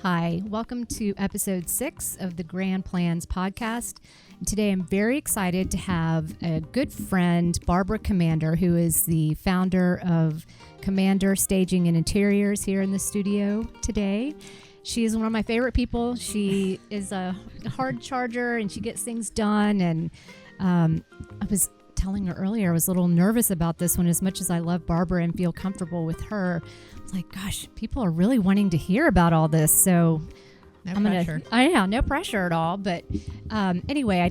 Hi, welcome to episode 6 of the Grand Plans podcast. And today I'm very excited to have a good friend, Barbara Commander, who is the founder of Commander Staging and Interiors here in the studio today. She is one of my favorite people. She is a hard charger and she gets things done. And I was telling her earlier, I was a little nervous about this one. As much as I love Barbara and feel comfortable with her, I was like, gosh, people are really wanting to hear about all this. So no pressure. No pressure at all. But anyway,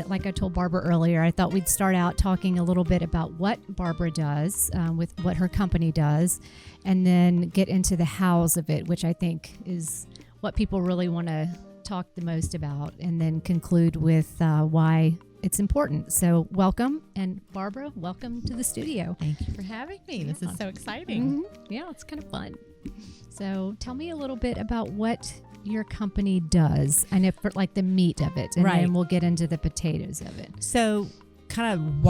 like I told Barbara earlier, I thought we'd start out talking a little bit about what Barbara does with what her company does, and then get into the hows of it, which I think is what people really want to talk the most about, and then conclude with why it's important. So welcome. And Barbara, welcome to the studio. Thank you for having me. This is so exciting. Mm-hmm. Yeah, it's kind of fun. So tell me a little bit about what your company does, and if like the meat of it, and then we'll get into the potatoes of it. So kind of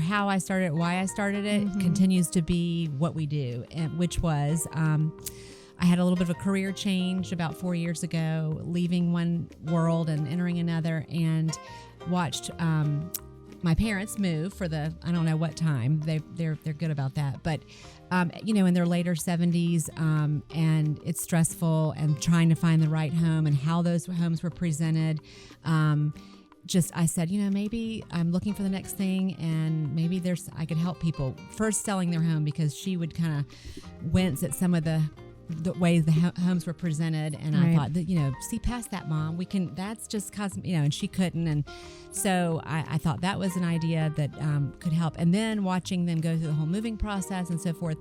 how I started it continues to be what we do, and which was I had a little bit of a career change about 4 years ago, leaving one world and entering another, and watched my parents move for I don't know what time. They're good about that, but in their later 70s, and it's stressful, and trying to find the right home and how those homes were presented. I said, maybe I'm looking for the next thing, and maybe I could help people first selling their home, because she would kind of wince at some of the ways the homes were presented, and I thought that, see past that, Mom, that's just and she couldn't. And so I thought that was an idea that could help. And then watching them go through the whole moving process and so forth,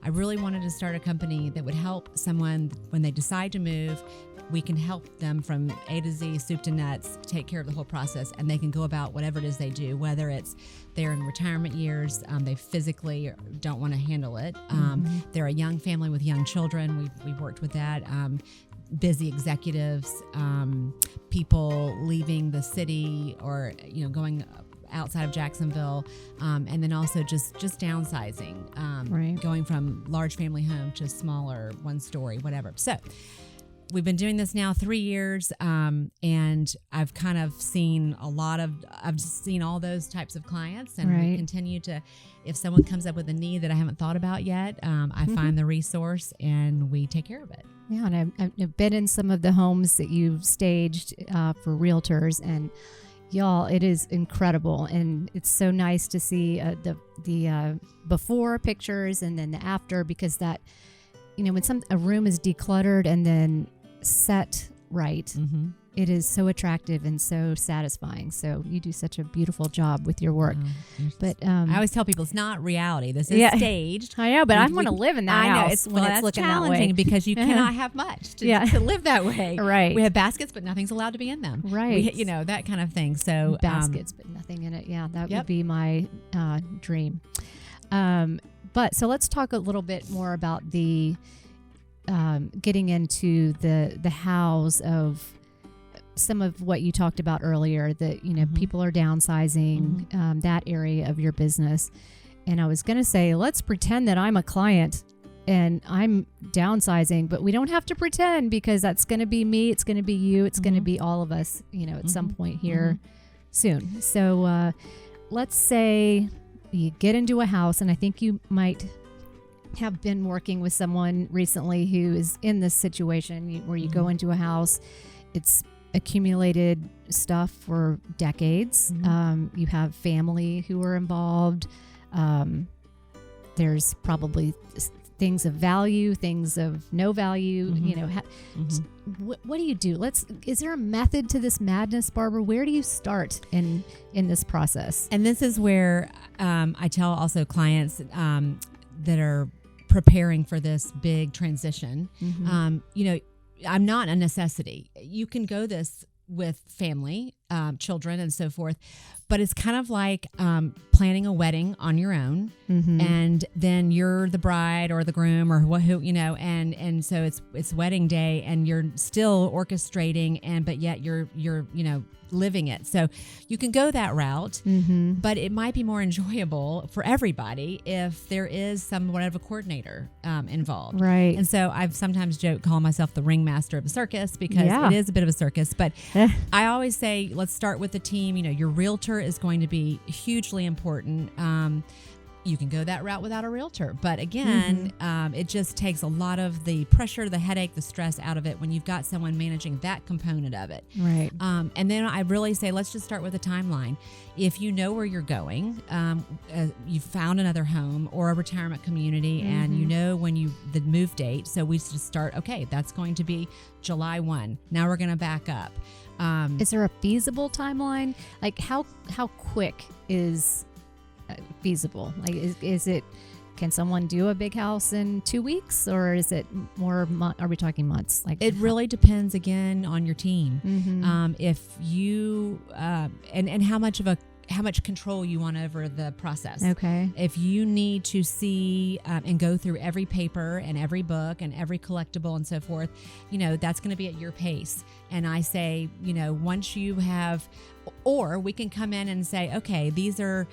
I really wanted to start a company that would help someone when they decide to move. We can help them from A to Z, soup to nuts, take care of the whole process, and they can go about whatever it is they do, whether it's they're in retirement years, they physically don't want to handle it. They're a young family with young children. We've worked with that. Busy executives, people leaving the city or, going outside of Jacksonville, and then also just downsizing, going from large family home to smaller, one story, whatever. So we've been doing this now 3 years, and I've kind of seen I've seen all those types of clients, and we continue to, if someone comes up with a need that I haven't thought about yet, I find the resource and we take care of it. Yeah, and I've been in some of the homes that you've staged for realtors, and y'all, it is incredible, and it's so nice to see the before pictures and then the after, because that, when a room is decluttered and then set right, it is so attractive and so satisfying. So you do such a beautiful job with your work. But I always tell people it's not reality. This is staged. I know, but I want to live in that house when it's looking that way. Because you cannot have much to live that way. Right. We have baskets, but nothing's allowed to be in them. Right. That kind of thing. So baskets, but nothing in it. Yeah, that would be my dream. But so let's talk a little bit more about the getting into the hows of some of what you talked about earlier, that people are downsizing, that area of your business. And I was going to say, let's pretend that I'm a client and I'm downsizing, but we don't have to pretend, because that's going to be me, it's going to be you, it's going to be all of us, at some point here soon. So let's say you get into a house, and I think you might have been working with someone recently who is in this situation where you go into a house, it's accumulated stuff for decades. You have family who are involved. There's probably things of value, things of no value. What do you do? Is there a method to this madness, Barbara? Where do you start in this process? And this is where I tell also clients that are preparing for this big transition. I'm not a necessity. You can go this with family, children and so forth. But it's kind of like planning a wedding on your own, and then you're the bride or the groom or who and so it's wedding day, and you're still orchestrating, but yet you're living it. So you can go that route, but it might be more enjoyable for everybody if there is somewhat of a coordinator involved. Right. And so I've sometimes calling myself the ringmaster of a circus, because it is a bit of a circus. But I always say, let's start with the team. Your realtor is going to be hugely important. You can go that route without a realtor. But again, it just takes a lot of the pressure, the headache, the stress out of it when you've got someone managing that component of it. Right. And then I really say, let's just start with a timeline. If you know where you're going, you've found another home or a retirement community, and you know when the move date. So we just start, okay, that's going to be July 1. Now we're going to back up. Is there a feasible timeline? Like how quick is feasible? Like is it, can someone do a big house in 2 weeks, or is it more are we talking months? Like it really depends again on your team. If you and how much control you want over the process. Okay. If you need to see and go through every paper and every book and every collectible and so forth, that's going to be at your pace. And I say, once you have, or we can come in and say, okay, these are,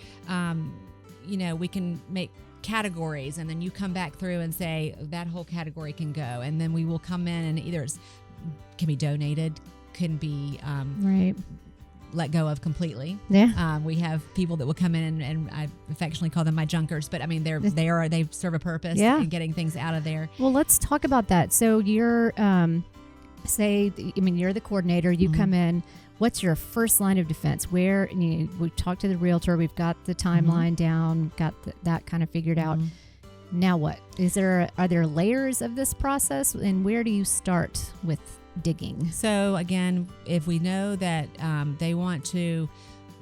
we can make categories, and then you come back through and say that whole category can go, and then we will come in and either can be donated, can be right, let go of completely. Yeah. We have people that will come in and I affectionately call them my junkers, but I mean they serve a purpose in getting things out of there. Well, let's talk about that. So you're you're the coordinator, you come in. What's your first line of defense? Where we talked to the realtor, we've got the timeline down, got that kind of figured out. Now what? Are there layers of this process, and where do you start with digging? So again, if we know that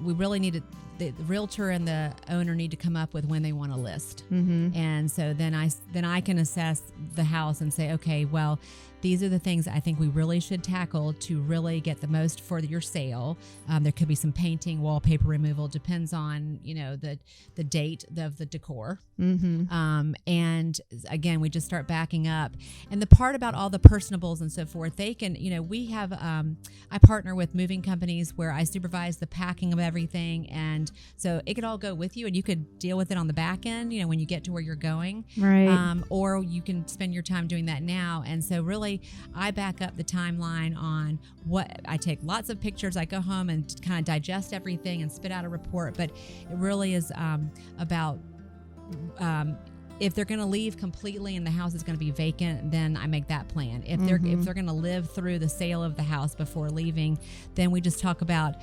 we really need to, the realtor and the owner need to come up with when they want to list. And so then I can assess the house and say, okay, well, these are the things I think we really should tackle to really get the most for your sale. There could be some painting, wallpaper removal, depends on, the date of the decor. And again, we just start backing up. And the part about all the personables and so forth, they can, we have, I partner with moving companies where I supervise the packing of everything. And so it could all go with you, and you could deal with it on the back end, when you get to where you're going. Right. Or you can spend your time doing that now. And so really, I back up the timeline on I take lots of pictures. I go home and kind of digest everything and spit out a report. But it really is about if they're going to leave completely and the house is going to be vacant, then I make that plan. If they're going to live through the sale of the house before leaving, then we just talk about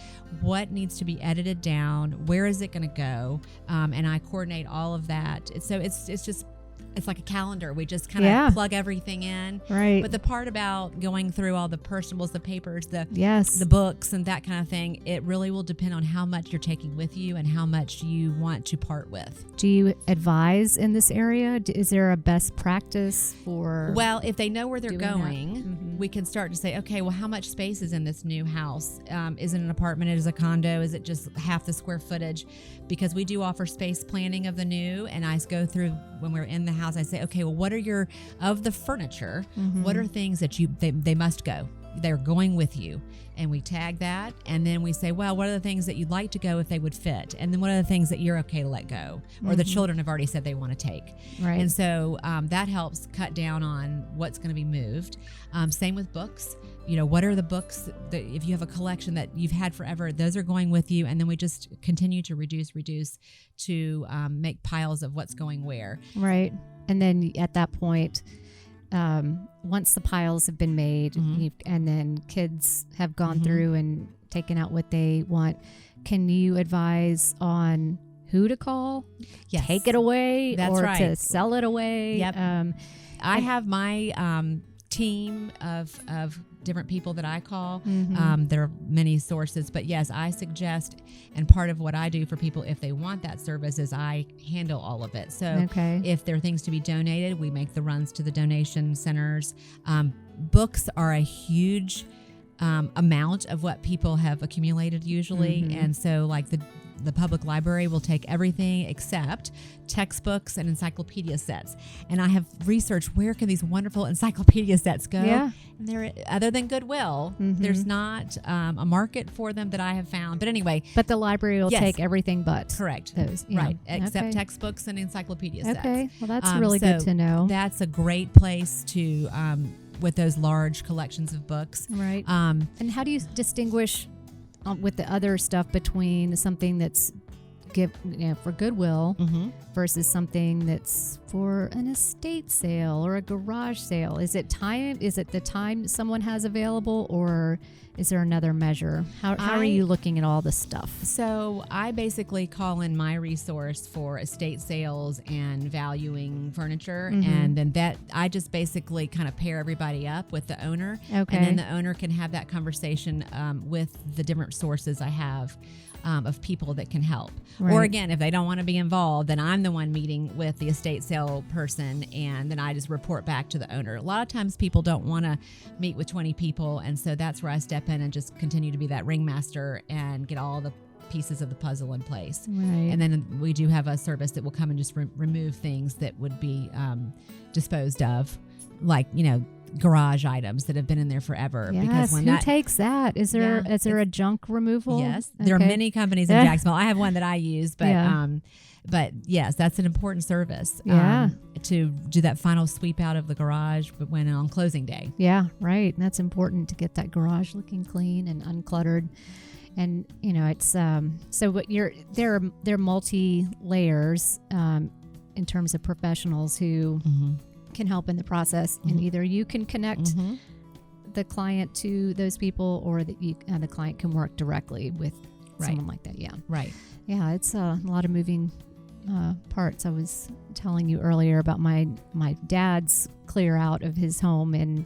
what needs to be edited down, where is it going to go, and I coordinate all of that. So it's like a calendar. We just kind of plug everything in. Right. But the part about going through all the personables, the papers, the books and that kind of thing, it really will depend on how much you're taking with you and how much you want to part with. Do you advise in this area? Is there a best practice for? Well, if they know where they're going, we can start to say, okay, well, how much space is in this new house? Is it an apartment? Is it a condo? Is it just half the square footage? Because we do offer space planning of the new, and I go through when we're in the house. I say, okay, well, what are of the furniture? What are things that they must go? They're going with you, and we tag that, and then we say, well, what are the things that you'd like to go if they would fit, and then what are the things that you're okay to let go, or the children have already said they want to take. Right. And so that helps cut down on what's going to be moved. Same with books. What are the books that, if you have a collection that you've had forever, those are going with you, and then we just continue to reduce to make piles of what's going where. Right. And then at that point, once the piles have been made, and then kids have gone through and taken out what they want, can you advise on who to call? Yes. Take it away, That's or right. to sell it away? Yep. I have my team of different people that I call. There are many sources, but yes, I suggest, and part of what I do for people if they want that service is I handle all of it. So if there are things to be donated, we make the runs to the donation centers. Books are a huge amount of what people have accumulated usually. And so like the public library will take everything except textbooks and encyclopedia sets. And I have researched where can these wonderful encyclopedia sets go. Yeah. And they're, other than Goodwill, there's not a market for them that I have found. But anyway. But the library will take everything but. Correct. Those. Yeah. Right. Except textbooks and encyclopedia sets. Okay. Well, that's really good to know. That's a great place to, with those large collections of books. Right. And how do you distinguish with the other stuff between something that's for Goodwill versus something that's for an estate sale or a garage sale? Is it time? Is it the time someone has available, or is there another measure? How are you looking at all this stuff? So I basically call in my resource for estate sales and valuing furniture, and then that I just basically kind of pair everybody up with the owner, and then the owner can have that conversation with the different sources I have. Of people that can help. Right. Or again, if they don't want to be involved, then I'm the one meeting with the estate sale person, and then I just report back to the owner. A lot of times people don't want to meet with 20 people, and so that's where I step in and just continue to be that ringmaster and get all the pieces of the puzzle in place. Right. And then we do have a service that will come and just remove things that would be disposed of, like, garage items that have been in there forever. Yes, because when who takes that? Is there a junk removal? Yes, there are many companies in Jacksonville. I have one that I use, but yes, that's an important service. To do that final sweep out of the garage, but when on closing day. Yeah, right. And that's important to get that garage looking clean and uncluttered. And it's so what they're multi layers in terms of professionals who can help in the process, and either you can connect the client to those people, or that the client can work directly with someone like that. Yeah, it's a lot of moving parts. I was telling you earlier about my dad's clear out of his home in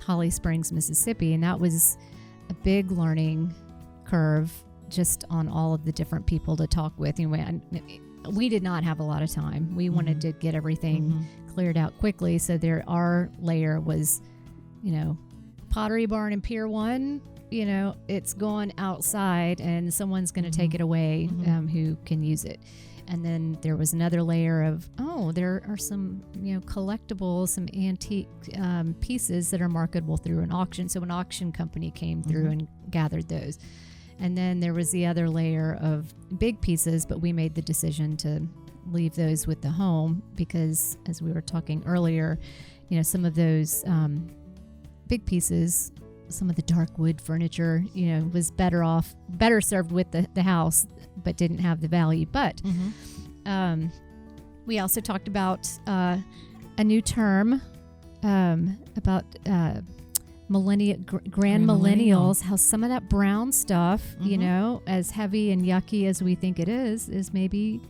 Holly Springs, Mississippi, and that was a big learning curve just on all of the different people to talk with. We did not have a lot of time. We wanted to get everything cleared out quickly. So our layer was, Pottery Barn and Pier 1, it's going outside and someone's going to take it away who can use it. And then there was another layer of, there are some, collectibles, some antique pieces that are marketable through an auction. So an auction company came through and gathered those. And then there was the other layer of big pieces, but we made the decision to leave those with the home because, as we were talking earlier, some of those big pieces, some of the dark wood furniture, was better served with the house, but didn't have the value. But we also talked about a new term about grand millennials, how some of that brown stuff, as heavy and yucky as we think it is maybe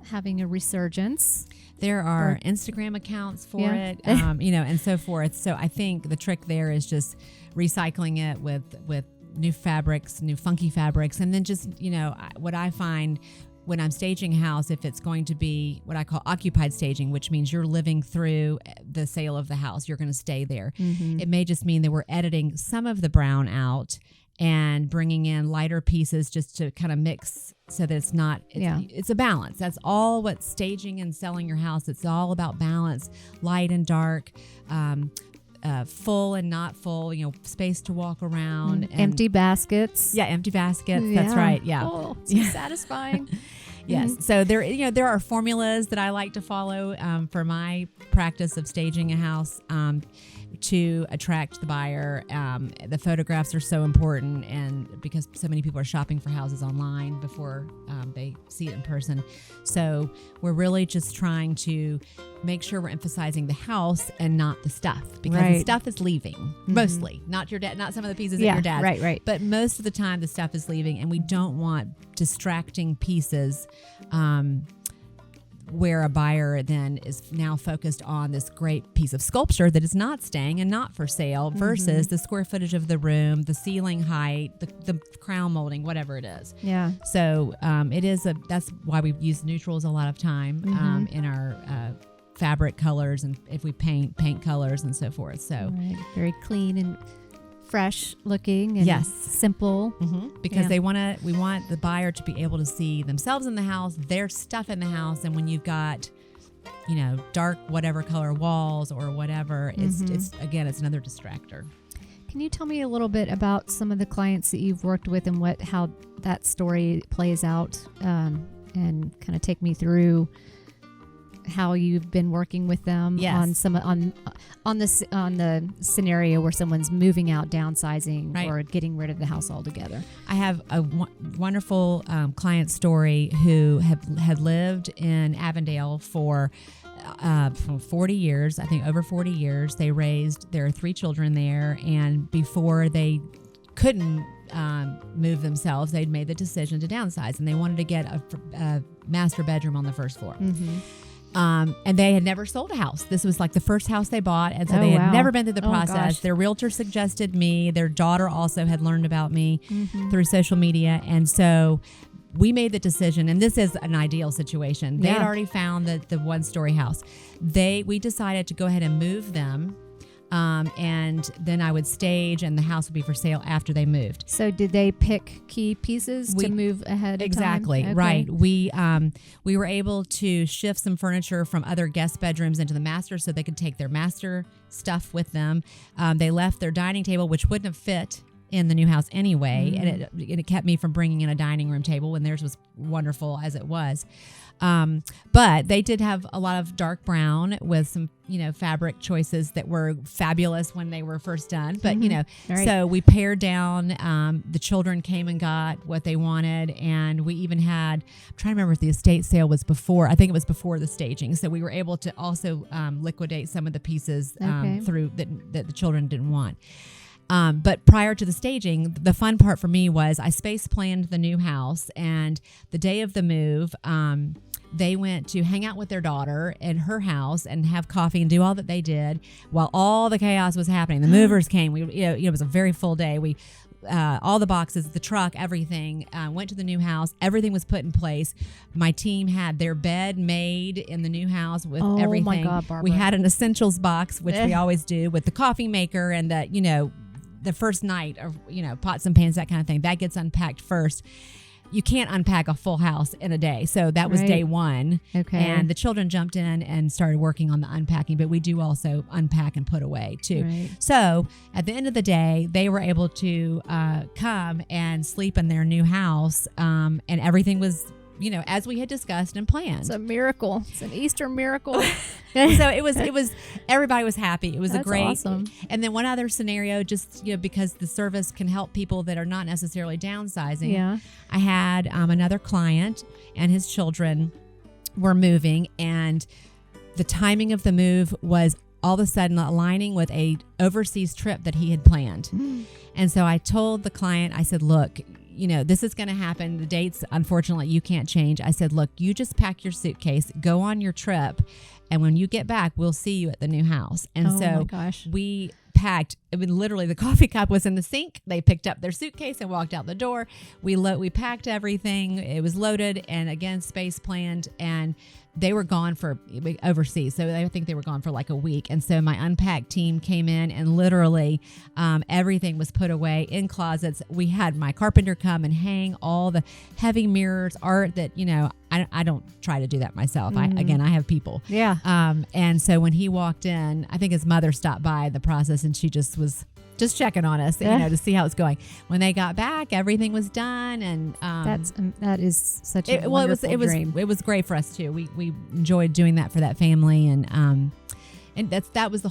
having a resurgence. There are Instagram accounts for it, and so forth. So I think the trick there is just recycling it with new fabrics, new funky fabrics, and then just, what I find when I'm staging a house, if it's going to be what I call occupied staging, which means you're living through the sale of the house, you're going to stay there. It may just mean that we're editing some of the brown out and bringing in lighter pieces just to kind of mix so that it's a balance. That's all what staging and selling your house. It's all about balance, light and dark, full and not full, space to walk around. And empty baskets. Yeah, empty baskets. Yeah. That's right. Yeah. Oh, so satisfying. Yes. So there are formulas that I like to follow for my practice of staging a house to attract the buyer. The photographs are so important, and because so many people are shopping for houses online before they see it in person. So we're really just trying to make sure we're emphasizing the house and not the stuff, because the stuff is leaving mostly, not your dad, not some of the pieces at your dad's. Right. But most of the time the stuff is leaving, and we don't want distracting pieces where a buyer then is now focused on this great piece of sculpture that is not staying and not for sale versus the square footage of the room, the ceiling height, the crown molding, whatever it is. Yeah. So that's why we use neutrals a lot of time in our fabric colors, and if we paint colors and so forth. So very clean and fresh looking and simple. Because we want the buyer to be able to see themselves in the house, their stuff in the house. And when you've got, dark, whatever color walls or whatever, it's it's another distractor. Can you tell me a little bit about some of the clients that you've worked with and how that story plays out, and kind of take me through how you've been working with them on the scenario where someone's moving out, downsizing, or getting rid of the house altogether? I have a wonderful client story who had lived in Avondale for 40 years, I think over 40 years. They raised their 3 children there, and before they couldn't move themselves, they'd made the decision to downsize, and they wanted to get a master bedroom on the first floor. And they had never sold a house. This was like the first house they bought, and so they had never been through the process. Their realtor suggested me. Their daughter also had learned about me through social media, and so we made the decision, and this is an ideal situation. They had already found the one-story house. We decided to go ahead and move them, and then I would stage, and the house would be for sale after they moved. So did they pick key pieces to move ahead of time? Okay. Right. We were able to shift some furniture from other guest bedrooms into the master so they could take their master stuff with them. They left their dining table, which wouldn't have fit in the new house anyway, and it kept me from bringing in a dining room table when theirs was wonderful as it was. But they did have a lot of dark brown with some, fabric choices that were fabulous when they were first done. But, so we pared down, the children came and got what they wanted. And we even had, I'm trying to remember if the estate sale was before, I think it was before the staging. So we were able to also liquidate some of the pieces through that the children didn't want. But prior to the staging, the fun part for me was I space planned the new house, and the day of the move, they went to hang out with their daughter in her house and have coffee and do all that they did while all the chaos was happening. The movers came. It was a very full day. We all the boxes, the truck, everything, went to the new house. Everything was put in place. My team had their bed made in the new house with everything. Oh my God, Barbara. We had an essentials box, which we always do, with the coffee maker and the first night of, pots and pans, that kind of thing. That gets unpacked first. You can't unpack a full house in a day. So that was day one. Okay. And the children jumped in and started working on the unpacking, but we do also unpack and put away too. Right. So at the end of the day, they were able to come and sleep in their new house, and everything was, as we had discussed and planned. It's a miracle. It's an Easter miracle. So it was, everybody was happy. It was That's a great, awesome. And then one other scenario, just, because the service can help people that are not necessarily downsizing. Yeah. I had another client, and his children were moving, and the timing of the move was all of a sudden aligning with a overseas trip that he had planned. And so I told the client, I said, look, this is going to happen. The dates, unfortunately, you can't change. I said, look, you just pack your suitcase, go on your trip, and when you get back, we'll see you at the new house. And my gosh. We packed. I mean, literally, the coffee cup was in the sink. They picked up their suitcase and walked out the door. We packed everything. It was loaded, and again, space planned, and they were gone for overseas. So I think they were gone for like a week. And so my unpack team came in, and literally everything was put away in closets. We had my carpenter come and hang all the heavy mirrors, art that, I don't try to do that myself. I have people. Yeah. And so when he walked in, I think his mother stopped by the process, and she just was just checking on us, to see how it's going. When they got back, everything was done, and that is such a wonderful dream. It was great for us too. We enjoyed doing that for that family, and that was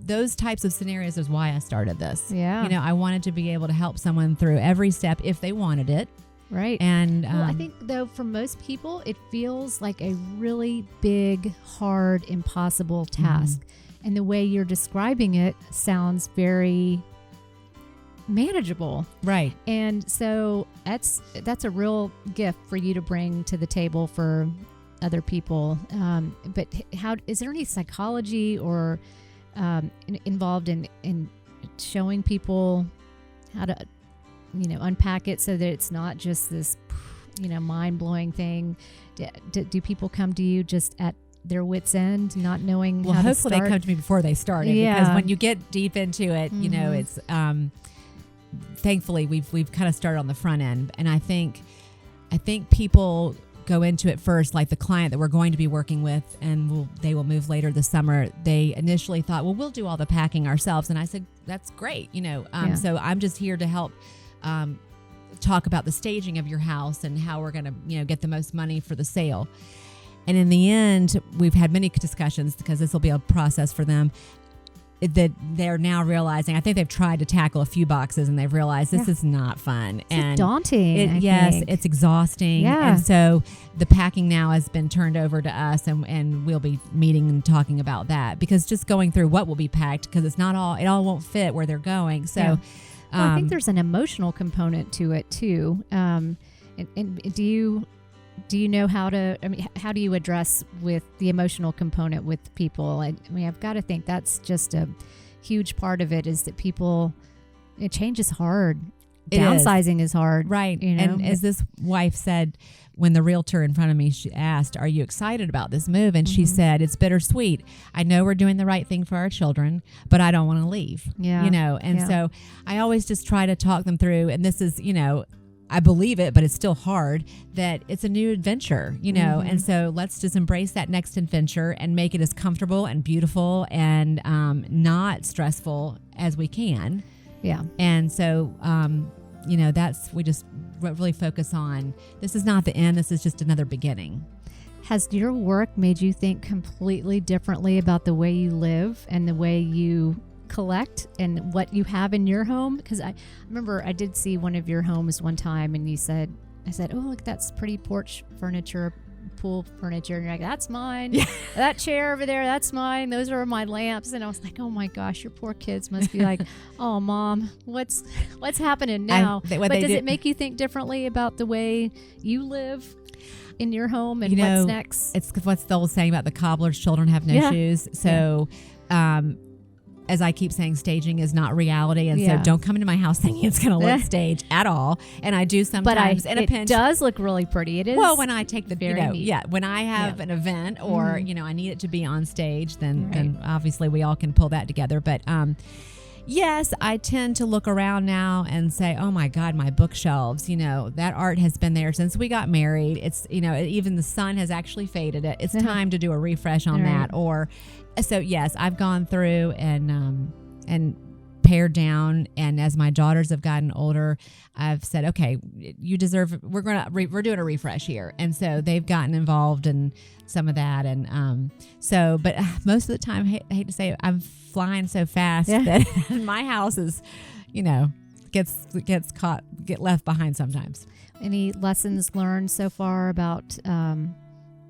those types of scenarios is why I started this. Yeah. I wanted to be able to help someone through every step if they wanted it. Right. And I think, though, for most people, it feels like a really big, hard, impossible task. And the way you're describing it sounds very manageable. Right. And so that's a real gift for you to bring to the table for other people. But how is there any psychology or involved in showing people how to unpack it so that it's not just this mind-blowing thing? Do people come to you just at their wits' end, not knowing how to start? Hopefully they come to me before they started, because when you get deep into it, it's thankfully we've kind of started on the front end, and I think people go into it first, like the client that we're going to be working with, and they will move later this summer. They initially thought, well, we'll do all the packing ourselves, and I said, that's great, So I'm just here to help talk about the staging of your house and how we're going to get the most money for the sale. And in the end, we've had many discussions, because this will be a process for them, that they're now realizing, I think they've tried to tackle a few boxes and they've realized this is not fun. It's daunting. Yes, it's exhausting. Yeah. And so the packing now has been turned over to us, and we'll be meeting and talking about that, because just going through what will be packed, because it all won't fit where they're going. So well, I think there's an emotional component to it too. And do you know how to, how do you address with the emotional component with people? I've got to think that's just a huge part of it, is that change is hard. Downsizing is hard. Right. And as this wife said, when the realtor in front of me, she asked, are you excited about this move? And she said, it's bittersweet. I know we're doing the right thing for our children, but I don't want to leave. Yeah. So I always just try to talk them through, and this is, I believe it, but it's still hard, that it's a new adventure, and so let's just embrace that next adventure and make it as comfortable and beautiful and not stressful as we can. Yeah. And so, we just really focus on, this is not the end, this is just another beginning. Has your work made you think completely differently about the way you live and the way you collect and what you have in your home? Because I remember I did see one of your homes one time, and I said, oh, look, that's pretty porch furniture, pool furniture, and you're like, that's mine. Yeah. That chair over there, that's mine. Those are my lamps. And I was like, oh my gosh, your poor kids must be like, oh Mom, what's happening now? But does it make you think differently about the way you live in your home and what's next? It's what's the old saying about the cobbler's children have no shoes. So as I keep saying, staging is not reality, and so don't come into my house thinking it's going to look staged at all. And I do sometimes in a pinch. It does look really pretty. It is. Well, when I take the very when I have an event or I need it to be on stage, then obviously we all can pull that together. But yes, I tend to look around now and say, oh my God, my bookshelves, that art has been there since we got married. It's, even the sun has actually faded it. It's time to do a refresh on that. So yes, I've gone through and pared down, and as my daughters have gotten older, I've said, okay, you deserve. We're doing a refresh here, and so they've gotten involved in some of that, and but most of the time, I hate to say it, I'm flying so fast that my house is, gets left behind sometimes. Any lessons learned so far about?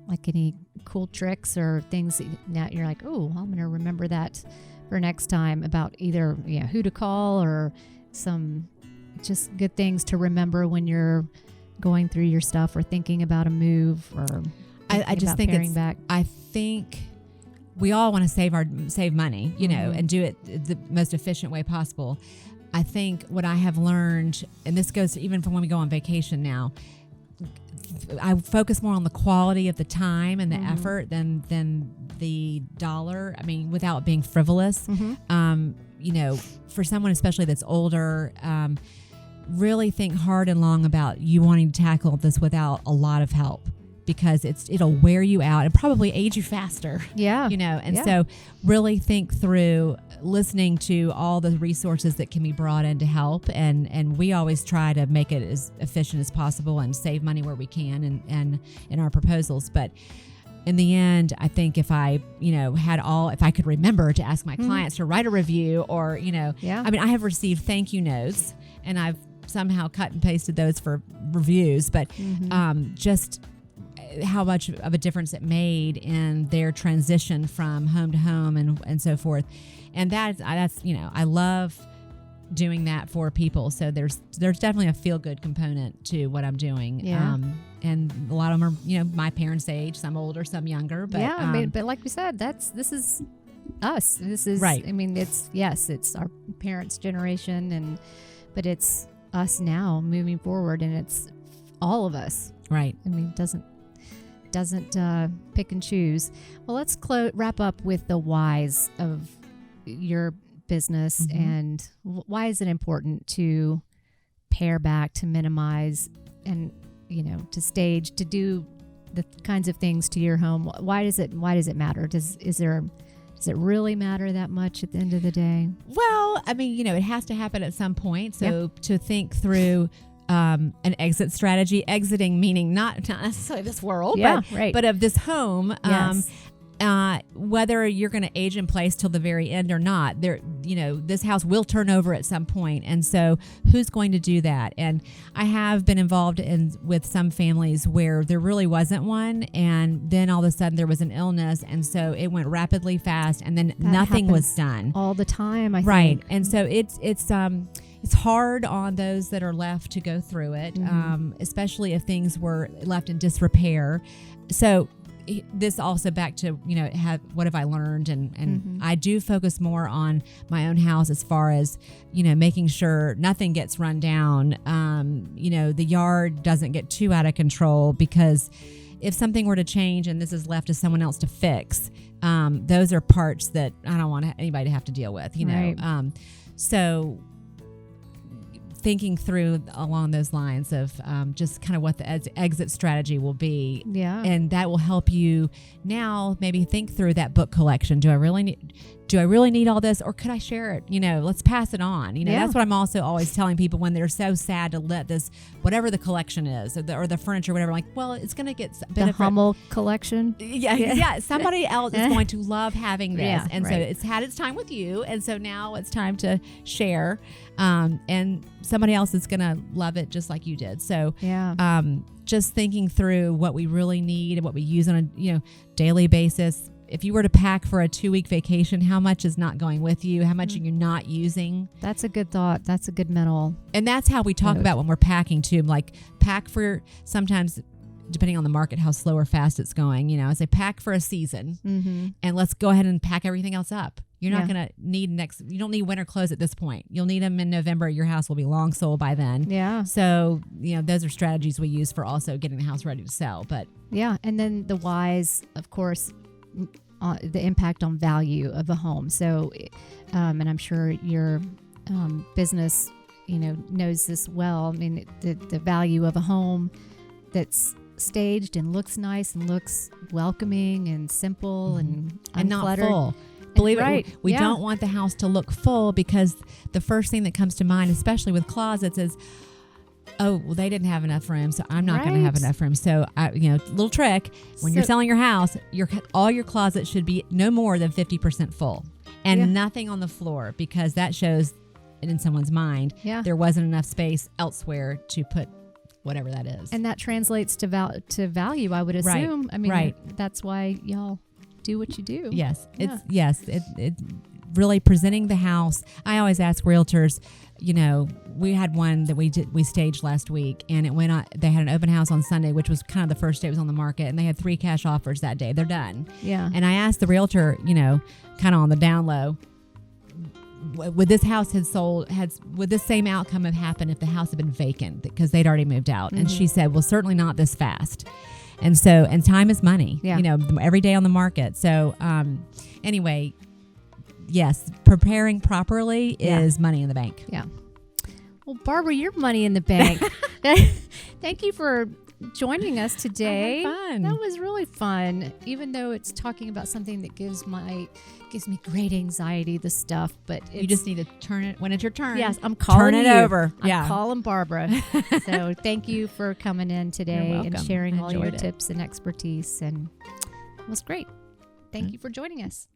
Like any cool tricks or things that you're like, oh, I'm going to remember that for next time, about either who to call or some just good things to remember when you're going through your stuff or thinking about a move or I just think it's back. I think we all want to save money, and do it the most efficient way possible. I think what I have learned, and this goes even from when we go on vacation now, I focus more on the quality of the time and the effort than the dollar. Without being frivolous. For someone especially that's older, really think hard and long about you wanting to tackle this without a lot of help, because it'll wear you out and probably age you faster. Yeah. So really think through listening to all the resources that can be brought in to help. And we always try to make it as efficient as possible and save money where we can and in our proposals. But in the end, I think if I, if I could remember to ask my clients to write a review or, I have received thank you notes, and I've somehow cut and pasted those for reviews, but just how much of a difference it made in their transition from home to home and so forth. And that's I love doing that for people. So there's definitely a feel good component to what I'm doing. Yeah. And a lot of them are, my parents' age, some older, some younger, but but like we said, this is us. This is right. It's our parents' generation, but it's us now moving forward, and it's all of us. Right. It doesn't pick and choose. Well, let's wrap up with the whys of your business, and why is it important to pare back, to minimize, and to stage, to do the kinds of things to your home? Why does it matter? Does it really matter that much at the end of the day? Well, I mean, it has to happen at some point. So to think through an exit strategy, exiting meaning not necessarily this world, but of this home. Yes. Whether you're going to age in place till the very end or not, this house will turn over at some point. And so who's going to do that? And I have been involved with some families where there really wasn't one. And then all of a sudden there was an illness. And so it went rapidly fast, and then nothing was done all the time. I right. think. And so it's hard on those that are left to go through it, especially if things were left in disrepair. So this also back to, what have I learned? And I do focus more on my own house as far as, making sure nothing gets run down. The yard doesn't get too out of control, because if something were to change and this is left to someone else to fix, those are parts that I don't want anybody to have to deal with, Right. So thinking through along those lines of just kind of what the exit strategy will be. Yeah. And that will help you now maybe think through that book collection. Do I really need all this, or could I share it? Let's pass it on. That's what I'm also always telling people when they're so sad to let this, whatever the collection is, or the furniture, whatever, like, well, it's going to get a bit the Hummel collection. Yeah. Somebody else is going to love having this. Yeah, and so it's had its time with you. And so now it's time to share. And somebody else is going to love it just like you did. So, just thinking through what we really need and what we use on a, daily basis. If you were to pack for a 2-week vacation, how much is not going with you? How much are you not using? That's a good thought. That's a good mental. And that's how we talk about when we're packing too. Like, pack for, sometimes depending on the market, how slow or fast it's going, I say pack for a season, and let's go ahead and pack everything else up. You're not going to need you don't need winter clothes at this point. You'll need them in November. Your house will be long sold by then. Yeah. So, those are strategies we use for also getting the house ready to sell. But yeah. And then the whys, of course, the impact on value of a home. So, and I'm sure your business, knows this well. I mean, the value of a home that's staged and looks nice and looks welcoming and simple and not uncluttered. full. Believe right. it, we don't want the house to look full, because the first thing that comes to mind, especially with closets, is, oh, well, they didn't have enough room, so I'm not going to have enough room. So, little trick, when you're selling your house, all your closets should be no more than 50% full, and nothing on the floor, because that shows in someone's mind there wasn't enough space elsewhere to put whatever that is. And that translates to value, I would assume. Right. I mean, that's why y'all do what you do. Yes. It's really presenting the house. I always ask realtors, we had one that we staged last week, and it went on. They had an open house on Sunday, which was kind of the first day it was on the market, and they had 3 cash offers that day. They're done. Yeah. And I asked the realtor, kind of on the down low, would this house would this same outcome have happened if the house had been vacant, because they'd already moved out? And she said, well, certainly not this fast. And so, and time is money, every day on the market. So, anyway, yes, preparing properly is money in the bank. Yeah. Well, Barbara, you're money in the bank. Thank you for joining us today. I had fun. That was really fun, even though it's talking about something that gives me great anxiety, the stuff, but you just need to turn it when it's your turn. Yes, I'm calling turn it over. I'm calling Barbara. So thank you for coming in today and sharing all your tips and expertise, and it was great. Thank you for joining us.